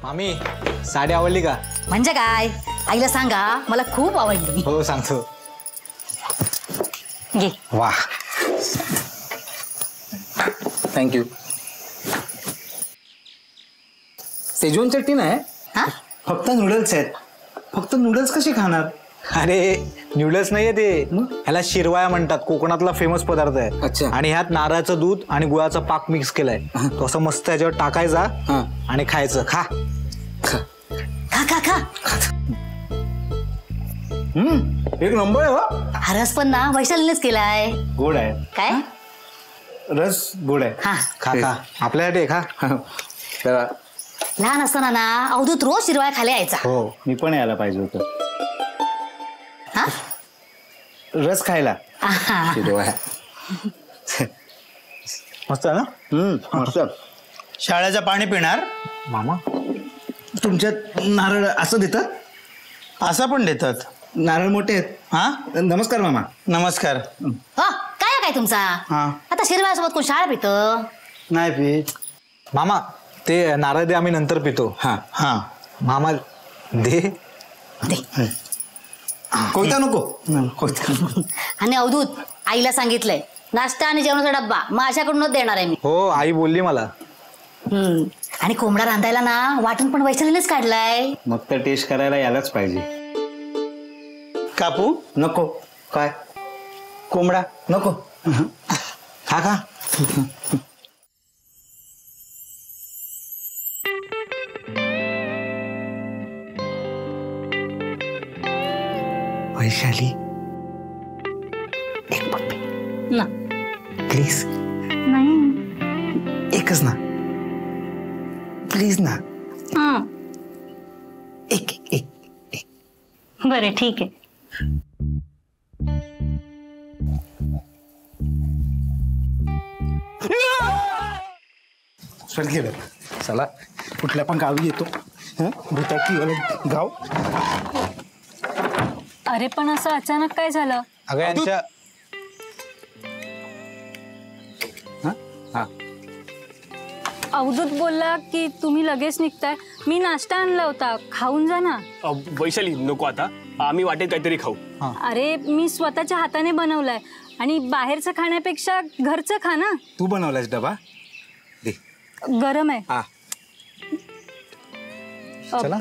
मामी साडी आवडली का? म्हणजे काय? आईला सांगा मला खूप आवडली. हो सांगतो. घे. वा थँक्यू. सेजवान चटणी नाही हा? फक्त नूडल्स आहेत. फक्त नूडल्स कसे खाणार? अरे न्यूडल्स नाहीये ते, ह्याला शिरवाया म्हणतात. कोकणातला फेमस पदार्थ आहे. अच्छा. आणि ह्यात नारळाचं दूध आणि गुळाचा पाक मिक्स केलाय. तो असं मस्त ह्याच्यावर टाकायचा आणि खायचं. खा खा खा खा. एक नंबर आहे हो. हा रस पण ना वैशालीनेच केलाय. गोड आहे. काय? रस गोड आहे. हा. खा खा आपल्यासाठी खा. तर लहान असताना ना अवधूत रोज शिरवाया खाली यायचा. हो मी पण यायला पाहिजे होतं हा? रस खायला. आहा. शिरवाया. मस्त आहे ना? मस्त. शाळेचं पाणी पिणार? मामा तुमच्यात नारळ असं देतात? असं पण देतात. नारळ मोठे आहेत. हा नमस्कार मामा. नमस्कार. हो काय काय तुमचा? हा आता शिरवायासोबत कोण शाळा पित? नाही पीत. मामा ते नारळ दे, आम्ही नंतर पितो. हा हा मामा दे. कोयता नको. कोयता नको. आणि अवधूत आईला सांगितलंय नाश्ता आणि जेवणाचा डब्बा माझ्याकडूनच देणार आहे मी. हो आई बोलली मला. आणि कोंबडा रांधायला ना वाटून पण वैशालीनेच काढलाय. मग तर टेस्ट करायला यायलाच पाहिजे. कापू? नको. काय? कोंबडा नको. खा खा. वैशाली एक पप्पी ना प्लीज. नाही. एकच ना प्लीज ना. एक एक एक एक. बरं ठीक आहे. चल गेलं. चला कुठल्या पण गावी येतो. भूताची गाव. अरे पण असं अचानक काय झालं? अगं यांच्या अवधूत बोलला की तुम्ही लगेच निघताय. मी नाश्ता आणला होता, खाऊन जा ना. वैशाली नको आता, आम्ही वाटेत काहीतरी खाऊ. अरे मी स्वतःच्या हाताने बनवलाय आणि बाहेरचं खाण्यापेक्षा घरचं खा ना. तू बनवलास डबा? दे. गरम आहे. हा. चला.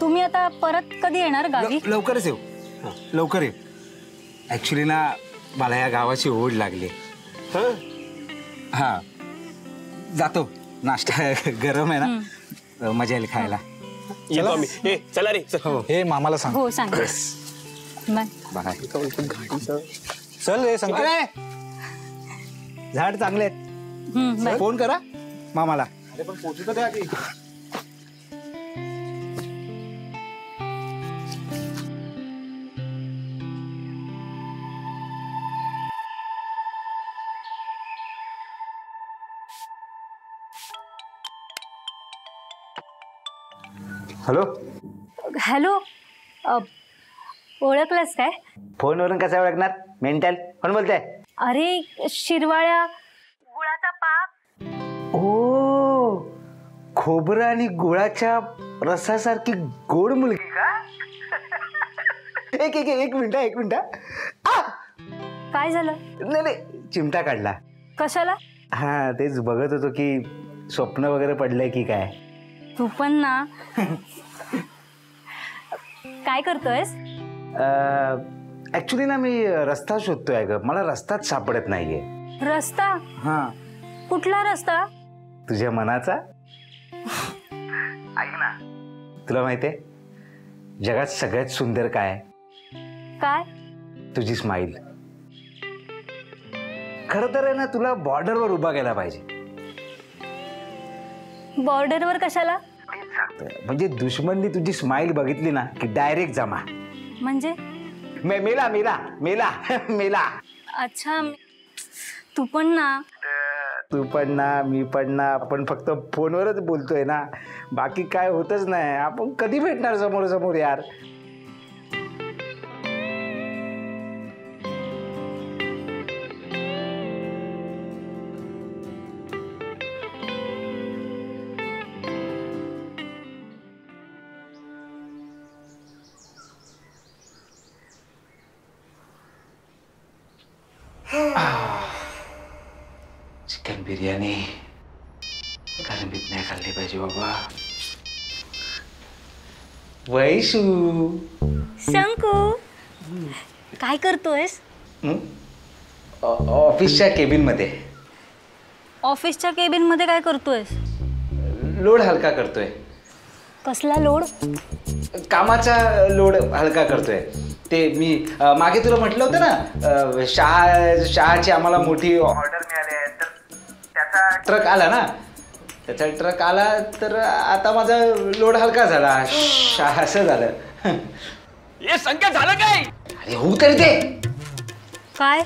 तुम्ही आता परत कधी येणार गावी? लवकरच येऊ. लवकर येऊ. ऍक्च्युली ना मला या गावाची ओढ लागली. हा जातो. नाश्ता गरम आहे ना, मजा येईल खायला. येतो आम्ही. ए चला रे. हो हे मामाला सांग. हो सांग. बाय. बाय. चल रे सांग. झाड चांगले आहेत. बाय. फोन करा मामाला. हॅलो. हॅलो. ओळखलंस काय? फोनवरून कसं ओळखणार? मेंटल. कोण बोलतंय? अरे शिरवाळ्या गुळाचा पाक. ओ खोबरं आणि गुळाच्या रसासारखी गोड मुलगी का? एक मिनिट. काय झालं? नाही चिमटा काढला. कशाला? हा तेच बघत होतो की स्वप्न वगैरे पडलंय की काय. तू पण ना. काय करतोयस? ऍक्च्युली ना मी रस्ता शोधतोय ग. मला रस्ताच सापडत नाहीये. रस्ता? हा. कुठला रस्ता? तुझ्या मनाचा. ऐक ना, तुला माहितीये जगात सगळ्यात सुंदर काय? काय? तुझी स्माईल. खरं तर आहे ना तुला बॉर्डरवर उभा केला पाहिजे. बॉर्डरवर कशाला? म्हणजे दुश्मननी तुझी स्माईल बघितली ना की डायरेक्ट जमा. म्हणजे? मेला मेला मेला मेला. अच्छा. तू पण ना. तू पण ना, मी पण ना. आपण फक्त फोनवरच बोलतोय ना, बाकी काय होतच नाही. आपण कधी भेटणार समोर समोर यार? चिकन बिर्याणी गरमीत नाही खाल्ली पाहिजे बाबा. वैशू शंकू काय करतोयस? ऑफिसच्या केबिन मध्ये ऑफिसच्या केबिन मध्ये काय करतोयस? लोड हलका करतोय. कसला लोड? कामाचा लोड हलका करतोय. ते मी मागे तुला म्हटलं होतं ना, शहाची आम्हाला मोठी ऑर्डर मिळाली आहे, तर त्याचा ट्रक आला ना. त्याचा ट्रक आला तर आता माझा लोड हलका झाला. असं झालं. हे संकेत झालं काय? अरे होऊ तरी दे. काय?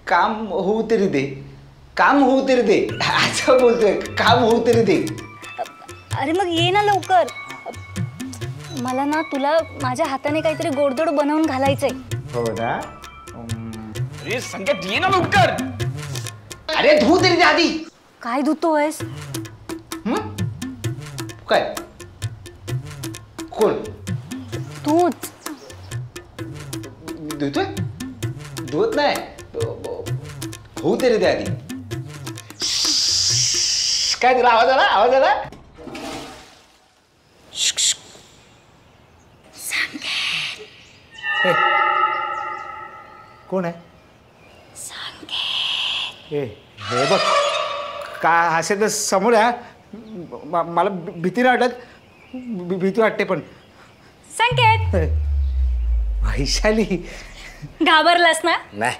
काम होऊ तरी दे. काम होऊ तरी दे असं बोलतोय. काम होऊ तरी दे. अरे मग ये ना लवकर. मला ना तुला माझ्या हाताने काहीतरी गोडधोड बनवून घालायचंय. हो ना. अरे संकेत ये ना लवकर. अरे धू तरी दे आधी. काय धुतोयस? काय कोण तूच. धुतोय? धुवत नाही. होऊ तरी दे आधी. काय तुला आवाज आला? आवाज आला? कोण आहे? हे बघ काय असे तर समोर आहे. मला भीती नाही वाटत. भीती वाटते पण. संकेत वैशाली घाबरलास ना? नाही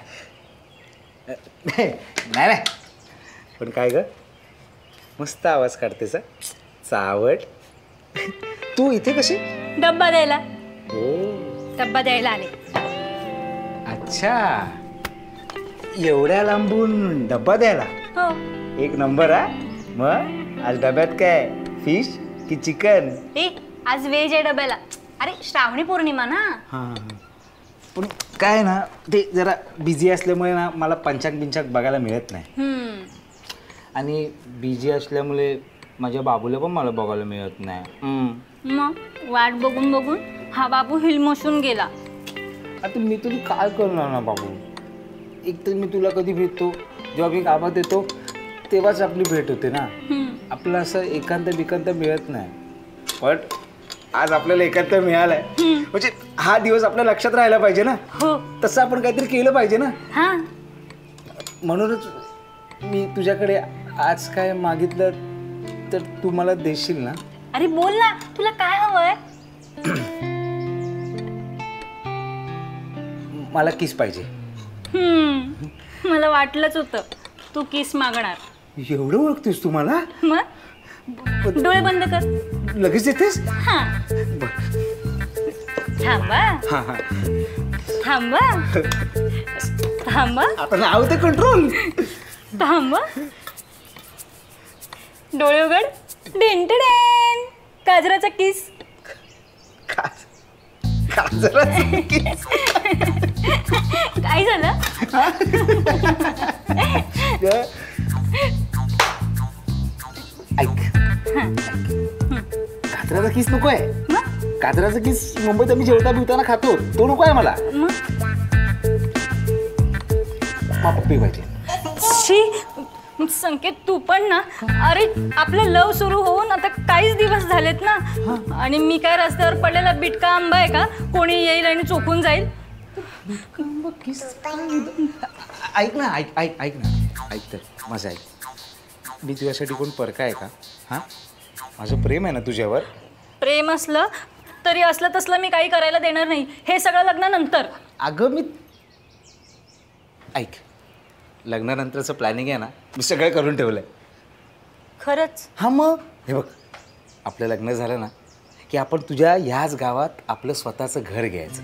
नाही नाही. पण काय ग मस्त आवाज काढतेस. चावट. तू इथे कशी? डब्बा द्यायला. हो डब्बा द्यायला आले. अच्छा एवढ्या लांबून डब्बा द्यायला. हो. एक नंबर. हा मग आज डब्यात काय फिश की चिकन? आज व्हेज आहे डब्याला. अरे श्रावणी पौर्णिमा ना. हां पण काय ना ते जरा बिझी असल्यामुळे ना मला पंचांग बघायला मिळत नाही. आणि बिझी असल्यामुळे माझ्या बाबूला पण मला बघायला मिळत नाही. मग वाट बघून बघून हा बाबू हिलमोशून गेला. आता मी तुला काय करणार ना बाबू. एक तर मी तुला कधी भेटतो जेव्हा मी कामात येतो तेव्हाच आपली भेट होते ना. आपलं असं एकांत बिकांत मिळत नाही. पण आज आपल्याला एकांत मिळालाय म्हणजे हा दिवस आपल्या लक्षात राहायला पाहिजे ना. हो. तसं आपण काहीतरी केलं पाहिजे ना. हा म्हणूनच मी तुझ्याकडे आज काय मागितलं तर तू मला देशील ना? अरे बोल ना तुला काय हवंय? मला किस पाहिजे. मला वाटलंच होतं तू किस मागणार. एवढं ओळखतेस तू मला? मग डोळे बंद कर. लगेच येतेस? हा थांबा. हा थांबा. थांबा. आता नाव ते कंट्रोल. थांबा. डोळे उघड. डेंटडेन काजराचा किस. काय झालं? ऐक काजराचा किस नको आहे. काजराचा किस मुंबईत आम्ही जेवता बिवताना खातो तो नको आहे मला. पप्पी पाहिजे. संकेत तू पण ना. अरे आपलं लव सुरू होऊन आता काहीच दिवस झालेत ना. आणि मी काय रस्त्यावर पडलेला बिटका आंबा आहे का कोणी येईल आणि चोखून जाईल? ऐक ना ऐक तर माझं ऐक. मी तुझ्यासाठी कोण परका आहे का? हा माझं प्रेम आहे ना तुझ्यावर. प्रेम असलं तरी असलं तसलं मी काही करायला देणार नाही. हे सगळं लग्नानंतर. अगं मी ऐक लग्नानंतरचं प्लॅनिंग आहे ना मी सगळं करून ठेवलंय. खरंच? हा मग हे बघ आपलं लग्न झालं ना की आपण तुझ्या ह्याच गावात आपलं स्वतःचं घर घ्यायचं.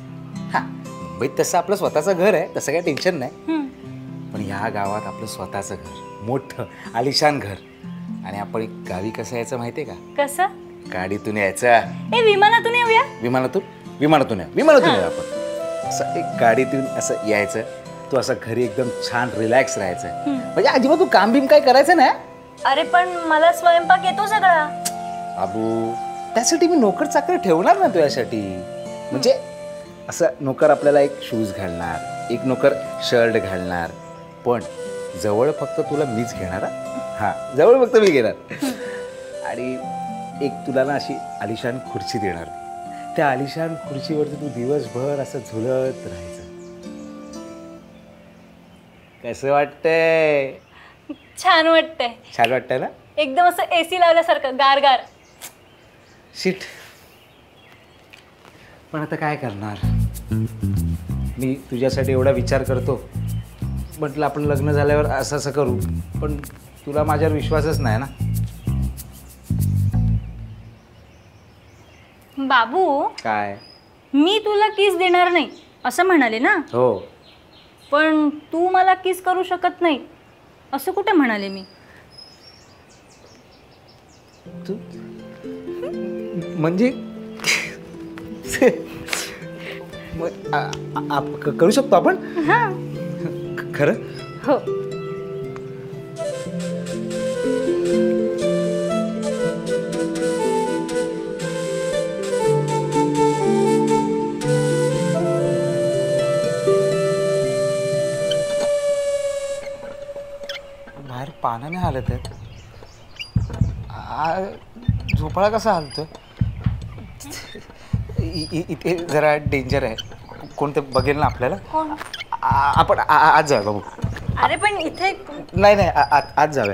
हा मुंबईत तसं आपलं स्वतःचं घर आहे तसं काही टेन्शन नाही. पण ह्या गावात आपलं स्वतःचं घर मोठं आलिशान घर. आणि आपण एक गावी कसं यायचं माहितीये का? कसं? गाडीतून यायचं. विमानातून येऊया. विमानातून येऊ आपण. असं एक गाडीतून असं यायचं. तू असं घरी एकदम छान रिलॅक्स राहायचं. म्हणजे अजिबात तू काम बिम काय करायचं ना. अरे पण मला स्वयंपाक येतो सगळा. बाबू त्यासाठी मी नोकर चाकर ठेवणार ना तुझ्यासाठी. म्हणजे असं नोकर आपल्याला एक शूज घालणार एक नोकर शर्ट घालणार, पण जवळ फक्त तुला मीच घेणार. हा, जवळ फक्त मी घेणार. आणि एक तुला ना अशी आलिशान खुर्ची देणार. त्या आलिशान खुर्चीवरती तू दिवसभर असं झुलत राहायचं. कसं वाटतंय? छान वाटतंय. छान वाटतंय ना? एकदम असं एसी लावल्यासारखं गार. शिट. पण आता काय करणार? मी तुझ्यासाठी एवढा विचार करतो. म्हटलं आपण लग्न झाल्यावर असं करू, पण तुला माझ्यावर विश्वासच नाही ना. बाबू, काय? मी तुला किस देणार नाही असं म्हणाले ना? हो. पण तू मला किस करू शकत नाही असं कुठे म्हणाले मी? तू म्हणजे करू शकतो आपण? हा. खरं? हो. बाहेर पाण्याने हालत आहेत. झोपाळा कसा हालतोय? इथे जरा डेंजर आहे. कोणते बघेल ना आपल्याला? आपण आज जाऊया बाबू. अरे पण इथे नाही आज जाऊया.